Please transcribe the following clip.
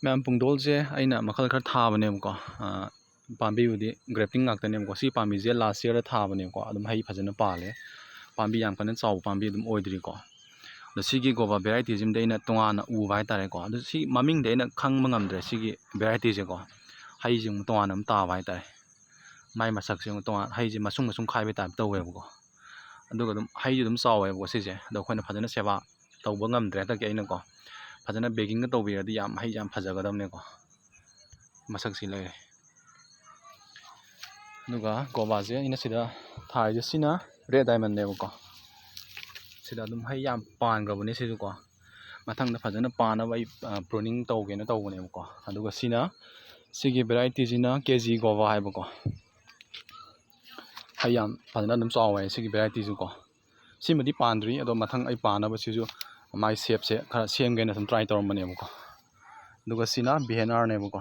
ꯃꯌꯥꯝ ꯄꯨꯡꯗꯣꯜꯁꯦ ꯑꯩꯅ ꯃꯈꯜ ꯈꯔ ꯊꯥꯕꯅꯦꯕꯀꯣ ꯄꯥꯝꯕꯤꯕꯨꯗꯤ ꯒ꯭ꯔꯦꯞꯇꯤꯡ ꯉꯥꯛꯇꯅꯦꯕꯀꯣ ꯁꯤ ꯄꯥꯝꯕꯤꯁꯦ ꯂꯥꯁ ꯌꯔꯗ ꯊꯥꯕꯅꯦꯕꯀꯣ ꯑꯗꯨꯝ ꯍꯩ ꯐꯖꯅ ꯄꯥꯜꯂꯦ ꯄꯥꯝꯕꯤ ꯌꯥꯝ ꯀꯟꯅ ꯆꯥꯎꯕ ꯄꯥꯝꯕꯤ ꯑꯗꯨꯝ ꯑꯣꯏꯗ꯭ꯔꯤꯀꯣ ꯑꯗꯣ ꯁꯤꯒꯤ ꯒꯣꯚꯥ ꯚꯦꯔꯥꯏꯇꯤꯁꯤꯃꯗꯤ ꯑꯩꯅ ꯇꯣꯉꯥꯟꯅ ꯎꯕ ꯍꯥꯏꯇꯥꯔꯦꯀꯣ ꯑꯗꯣ ꯁꯤ ꯃꯃꯤꯡꯗꯤ ꯑꯩꯅ ꯈꯪꯕ ꯉꯝꯗ꯭ꯔꯦ ꯁꯤꯒꯤ ꯚꯦꯔꯥꯏꯇꯤꯁꯦꯀꯣ ꯍꯩꯁꯦ ꯑꯃꯨꯛ ꯇꯣꯉꯥꯟꯅ ꯑꯃ ꯇꯥꯕ ꯍꯥꯏꯇꯥꯔꯦ ꯃꯥꯏ ꯃꯁꯛꯁꯦ ꯑꯃꯨꯛ ꯇꯣꯉꯥꯟ ꯍꯩꯁꯦ ꯃꯁꯨꯡ ꯈꯥꯏꯕ ꯇꯥꯏꯞ ꯇꯧꯋꯦꯕꯀꯣ ꯑꯗꯨꯒ ꯑꯗꯨꯝ ꯍꯩꯁꯨ ꯑꯗꯨꯝ ꯆꯥꯎꯋꯦꯕꯀꯣ ꯁꯤꯁꯦ ꯑꯗꯣ ꯑꯩꯈꯣꯏꯅ ꯐꯖꯅ ꯁꯦꯕꯥ ꯇꯧꯕ ꯉꯝꯗ꯭ꯔꯦ ꯍꯟꯗꯛꯀꯤ ꯑꯩꯅꯀꯣ ꯐꯖꯅ ꯕꯦꯒꯤꯡꯒ ꯇꯧꯕꯤꯔꯗꯤ ꯌꯥꯝ ꯍꯩ ꯌꯥꯝ ꯐꯖꯒꯗꯕꯅꯦꯀꯣ ꯃꯁꯛꯁꯤ ꯂꯩꯔꯦ ꯑꯗꯨꯒ ꯒꯣꯚꯥꯁꯦ ꯑꯩꯅ ꯁꯤꯗ ꯊꯥꯔꯤꯁꯦ ꯁꯤꯅ ꯔꯦꯠ ꯗꯥꯏꯃꯟꯅꯦꯕꯀꯣ ꯁꯤꯗ ꯑꯗꯨꯝ ꯍꯩ ꯌꯥꯝ ꯄꯥꯟꯈ꯭ꯔꯕꯅꯦ ꯁꯤꯁꯨꯀꯣ ꯃꯊꯪꯗ ꯐꯖꯅ ꯄꯥꯅꯕ ꯑꯩ ꯄ꯭ꯔꯨꯅꯤꯡ ꯇꯧꯒꯦꯅ ꯇꯧꯕꯅꯦꯕꯀꯣ ꯑꯗꯨꯒ ꯁꯤꯒꯤ ꯚꯦꯔꯥꯏꯇꯤꯁꯤꯅ ꯀꯦꯖꯤ ꯒꯣꯚꯥ ꯍꯥꯏꯕꯀꯣ ꯍꯩ ꯌꯥꯝ ꯐꯖꯅ ꯑꯗꯨꯝ ꯆꯥꯎꯋꯦ ꯁꯤꯒꯤ ꯚꯦꯔꯥꯏꯇꯤꯁꯨꯀꯣ ꯁꯤꯃꯗꯤ ꯄꯥꯟꯗ꯭ꯔꯤ ꯑꯗꯣ ꯃꯊꯪ ꯑꯩ ꯄꯥꯅꯕꯁꯤꯁꯨ ꯃꯥꯏ ꯁꯦꯞꯁꯦ ꯈꯔ ꯁꯦꯝꯒꯦꯅ ꯁꯨꯝ ꯇ꯭ꯔꯥꯏ ꯇꯧꯔꯝꯕꯅꯦꯕꯀꯣ ꯑꯗꯨꯒ ꯁꯤꯅ ꯚꯤꯌꯦꯅꯥꯔꯅꯦꯕꯀꯣ